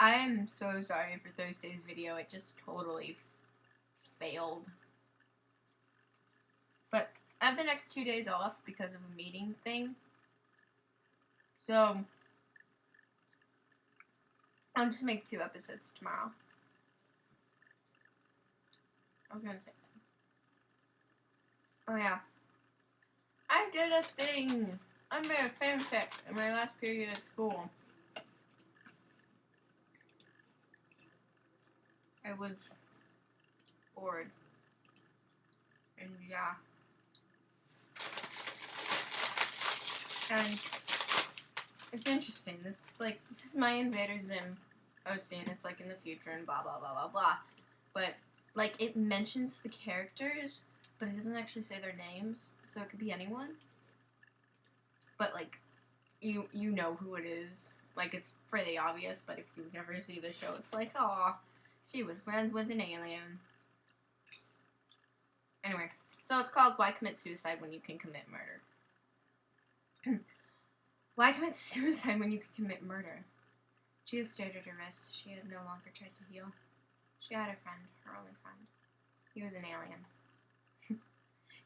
I am so sorry for Thursday's video. It just totally failed. But I have the next 2 days off because of a meeting thing. So I'll just make 2 episodes tomorrow. I was gonna say that. Oh yeah. I did a thing. I made a fanfic in my last period at school. I was bored. And yeah. And it's interesting. This is my Invader Zim OC, and it's like in the future and blah blah blah blah blah. But like it mentions the characters, but it doesn't actually say their names, so it could be anyone. But like you know who it is. Like it's pretty obvious, but if you've never seen the show, it's like, aw, she was friends with an alien. Anyway, so it's called Why Commit Suicide When You Can Commit Murder. Why commit suicide when you can commit murder? Gio stared at her wrists. She had no longer tried to heal. She had a friend, her only friend. He was an alien.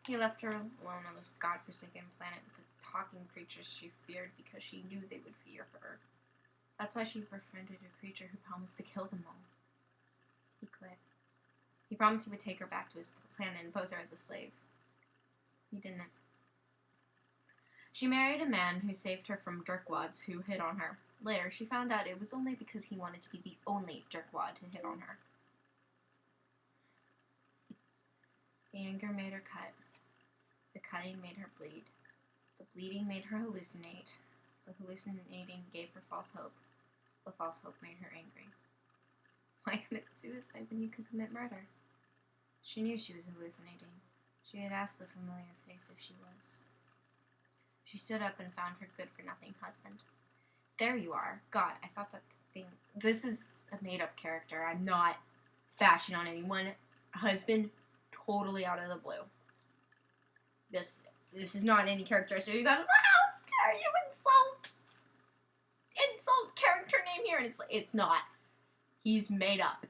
He left her alone on this godforsaken planet with the talking creatures she feared because she knew they would fear her. That's why she befriended a creature who promised to kill them all. He quit. He promised he would take her back to his planet and pose her as a slave. He didn't. She married a man who saved her from jerkwads who hit on her. Later, she found out it was only because he wanted to be the only jerkwad to hit on her. The anger made her cut. The cutting made her bleed. The bleeding made her hallucinate. The hallucinating gave her false hope. The false hope made her angry. Why commit suicide when you could commit murder? She knew she was hallucinating. She had asked the familiar face if she was. She stood up and found her good-for-nothing husband. There you are. God, I thought that thing... This is a made-up character. I'm not bashing on anyone. Husband, totally out of the blue. This is not any character, so you gotta... How dare you insult character name here? And it's not. He's made up.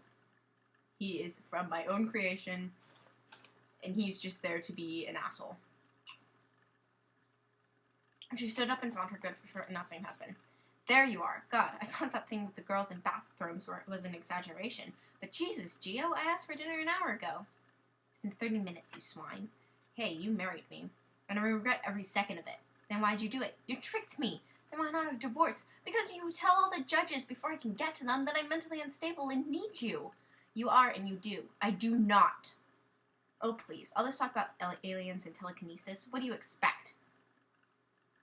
He is from my own creation, and he's just there to be an asshole. She stood up and found her good-for-nothing husband. There you are. God, I thought that thing with the girls in bathrooms was an exaggeration. But Jesus, Gio, I asked for dinner an hour ago. It's been 30 minutes, you swine. Hey, you married me, and I regret every second of it. Then why'd you do it? You tricked me. Then why not a divorce? Because you tell all the judges before I can get to them that I'm mentally unstable and need you. You are and you do. I do not. Oh, please. All this talk about aliens and telekinesis, what do you expect?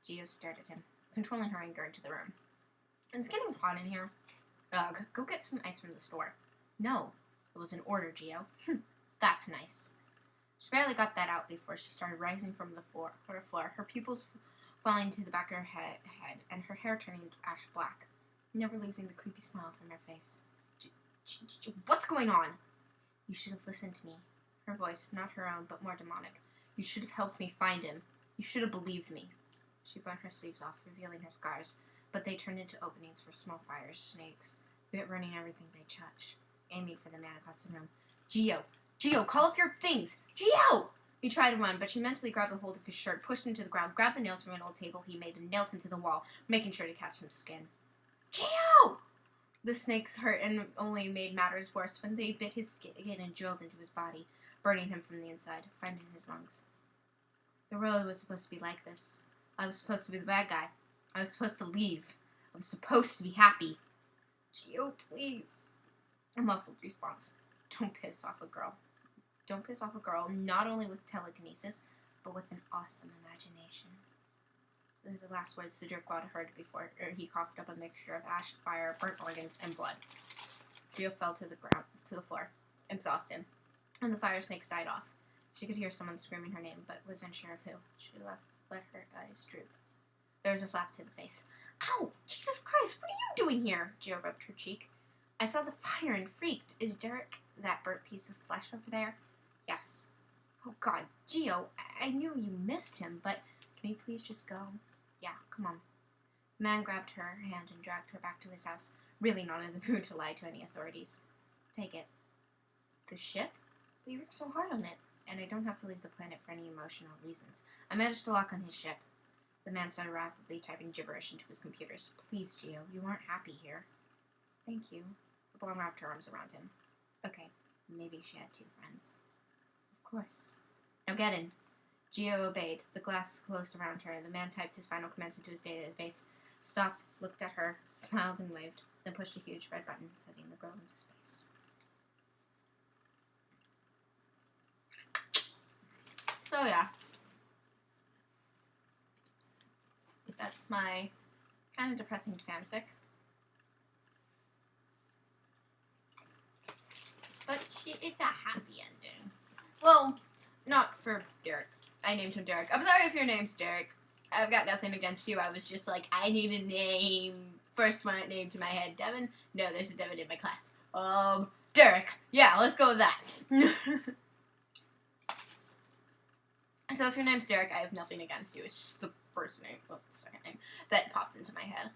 Gio stared at him, controlling her anger into the room. It's getting hot in here. Ugh, go get some ice from the store. No, it was an order, Gio. That's nice. She barely got that out before she started rising from the floor, her pupils falling to the back of her head, and her hair turning ash black, never losing the creepy smile from her face. What's going on? You should have listened to me. Her voice, not her own, but more demonic. You should have helped me find him. You should have believed me. She burned her sleeves off, revealing her scars, but they turned into openings for small fires, snakes, burning everything they touched, aiming for the man across the room. Gio, call off your things! Gio! He tried to run, but she mentally grabbed a hold of his shirt, pushed him to the ground, grabbed the nails from an old table he made, and nailed him to the wall, making sure to catch some skin. Gio! The snakes hurt and only made matters worse when they bit his skin and drilled into his body, burning him from the inside, finding his lungs. The world was supposed to be like this. I was supposed to be the bad guy. I was supposed to leave. I was supposed to be happy. Gio, please. A muffled response. Don't piss off a girl. Don't piss off a girl, not only with telekinesis, but with an awesome imagination. Those are the last words the jerkwad heard before he coughed up a mixture of ash, fire, burnt organs, and blood. Gio fell to the floor, exhausted, and the fire snakes died off. She could hear someone screaming her name, but was unsure of who. She let her eyes droop. There was a slap to the face. Ow! Jesus Christ, what are you doing here? Gio rubbed her cheek. I saw the fire and freaked. Is Derek that burnt piece of flesh over there? Yes. Oh God, Gio, I knew you missed him, but can we please just go? Yeah, come on. The man grabbed her hand and dragged her back to his house. Really not in the mood to lie to any authorities. Take it. The ship? But you worked so hard on it, and I don't have to leave the planet for any emotional reasons. I managed to lock on his ship. The man started rapidly typing gibberish into his computers. Please, Gio, you aren't happy here. Thank you. The blonde wrapped her arms around him. Okay, maybe she had 2 friends. Of course. Now get in. Gio obeyed. The glass closed around her. The man typed his final commands into his database, stopped, looked at her, smiled and waved, then pushed a huge red button, sending the girl into space. So yeah. That's my kind of depressing fanfic. But it's a happy ending. Well, not for Derek. I named him Derek. I'm sorry if your name's Derek. I've got nothing against you. I was just like, I need a name. First one that named to my head. Devin? No, there's a Devin in my class. Derek. Yeah, let's go with that. So if your name's Derek, I have nothing against you. It's just the first name, well, the second name, that popped into my head.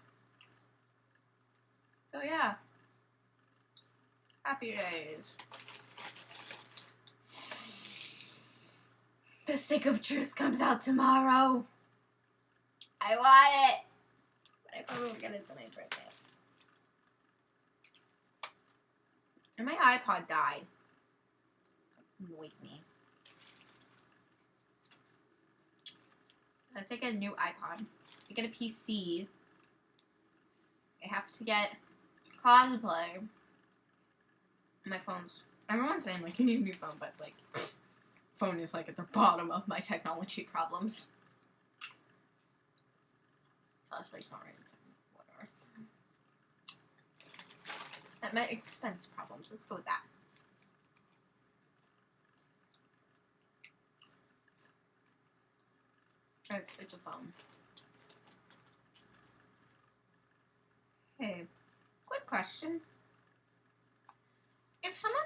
So yeah. Happy days. The Stick of Truth comes out tomorrow. I want it. But I probably won't get it till my birthday. And my iPod died. It annoys me. I have to get a new iPod. To get a PC, I have to get cosplay. My phone's... Everyone's saying, like, you need a new phone, but, like, phone is, like, at the bottom of my technology problems. Actually, it's not right. Whatever. At my expense problems. Let's go with that. It's a phone. Hey, quick question. If someone,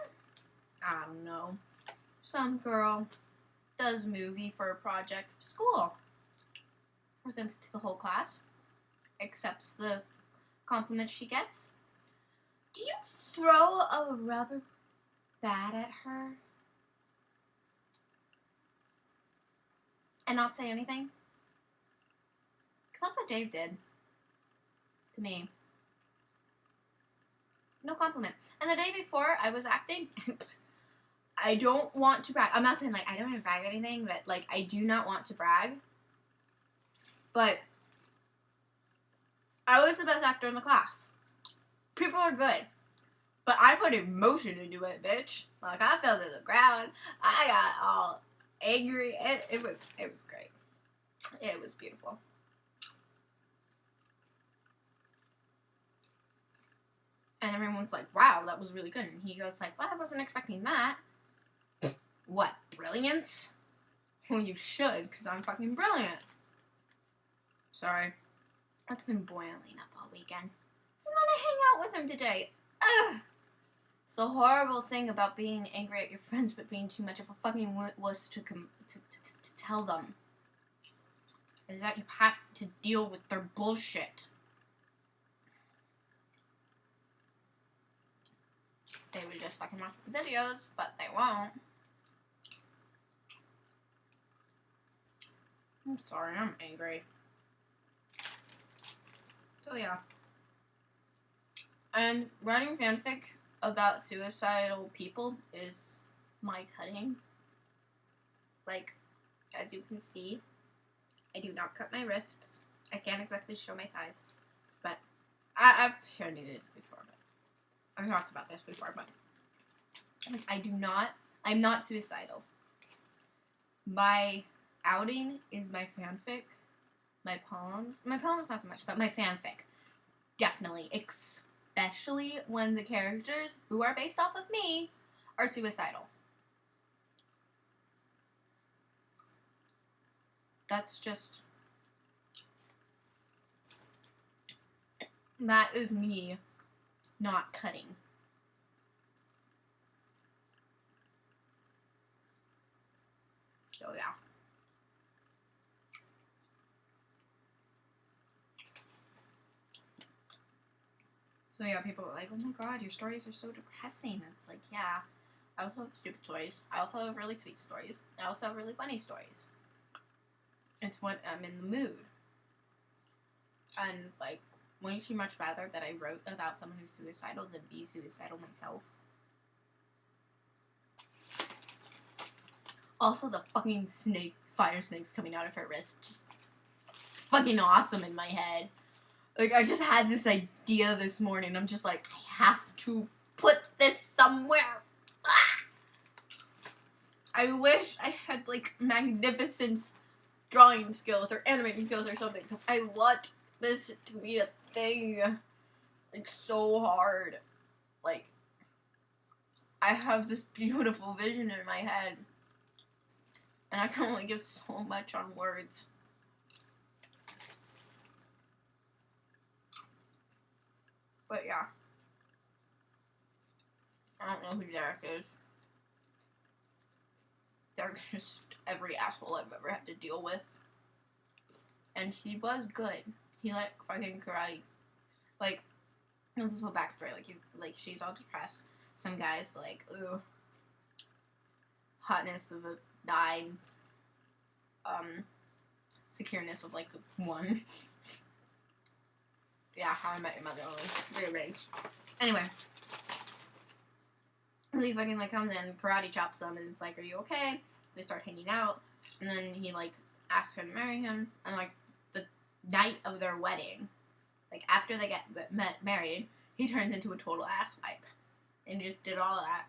I don't know, some girl does movie for a project for school, presents it to the whole class, accepts the compliment she gets, do you throw a rubber bat at her and not say anything? Because that's what Dave did to me. No compliment. And the day before I was acting, I don't want to brag. I'm not saying, like, I don't even brag or anything, but, like, I do not want to brag. But I was the best actor in the class. People are good. But I put emotion into it, bitch. Like, I fell to the ground. I got all angry. It was great. It was beautiful. And everyone's like, wow, that was really good. And he goes like, well, I wasn't expecting that. What, brilliance? Well, you should, because I'm fucking brilliant. Sorry. That's been boiling up all weekend. And then I hang out with him today. Ugh. It's the horrible thing about being angry at your friends, but being too much of a fucking wuss to tell them. Is that you have to deal with their bullshit. They would just fucking watch the videos, but they won't. I'm sorry, I'm angry. So yeah. And writing fanfic about suicidal people is my cutting. Like, as you can see, I do not cut my wrists. I can't exactly show my thighs. But I've shown you this before, but I've talked about this before, but like, I'm not suicidal. My outing is my fanfic, my poems not so much, but my fanfic. Definitely, especially when the characters, who are based off of me, are suicidal. That's just... that is me not cutting. So yeah. So yeah, people are like, oh my god, your stories are so depressing. It's like, yeah, I also have stupid stories. I also have really sweet stories. I also have really funny stories. It's when I'm in the mood. And, like, wouldn't you much rather that I wrote about someone who's suicidal than be suicidal myself? Also, the fucking fire snakes coming out of her wrist, just fucking awesome in my head. Like, I just had this idea this morning. I'm just like, I have to put this somewhere. Ah! I wish I had, like, magnificent drawing skills or animating skills or something, because I want this to be a thing. Like, so hard. Like, I have this beautiful vision in my head, and I can only give so much on words. But yeah. I don't know who Derek is. Derek's just every asshole I've ever had to deal with. And he was good. He like fucking karate. Like, this is a backstory. Like she's all depressed. Some guys like, ooh, hotness of a 9. Secureness of like 1. Yeah, How I Met Your Mother only rearranged. Anyway, he fucking like comes in, karate chops them, and it's like, are you okay? They start hanging out, and then he like asks her to marry him, and like the night of their wedding, like after they get married, he turns into a total asswipe, and just did all of that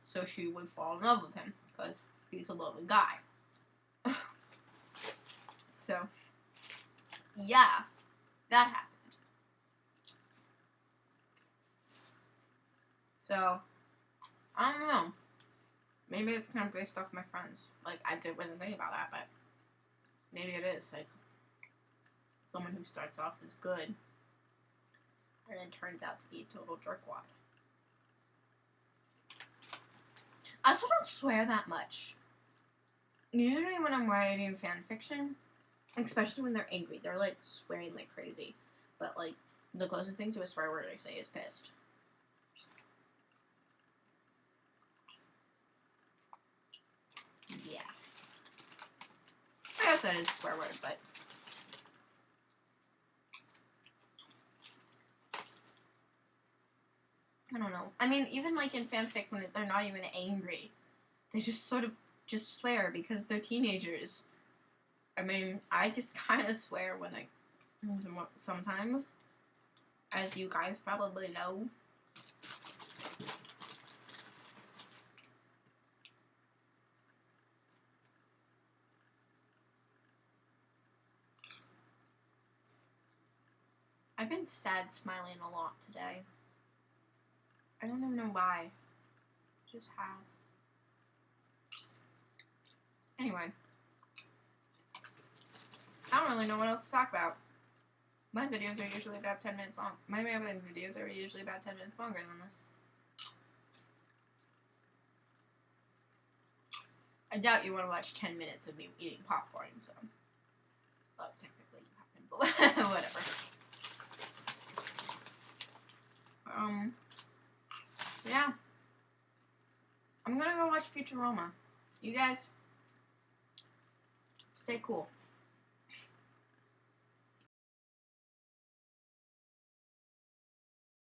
so she would fall in love with him because he's a lovely guy. So yeah, that happened. So, I don't know. Maybe it's kind of based off my friends. Like, I wasn't thinking about that, but maybe it is. Like, someone who starts off as good and then turns out to be a total jerkwad. I also don't swear that much. Usually when I'm writing fan fiction, especially when they're angry, they're, like, swearing like crazy. But, like, the closest thing to a swear word I say is pissed. Yeah. I guess that is a swear word, but I don't know. I mean, even like in fanfic when they're not even angry, they just sort of just swear because they're teenagers. I mean, I just kind of swear when I sometimes, as you guys probably know. I've been sad smiling a lot today. I don't even know why. Just have. Anyway. I don't really know what else to talk about. My videos are usually about 10 minutes long. My rambling videos are usually about 10 minutes longer than this. I doubt you want to watch 10 minutes of me eating popcorn, so. Well, technically you haven't, but whatever. Yeah. I'm gonna go watch Futurama. You guys, stay cool.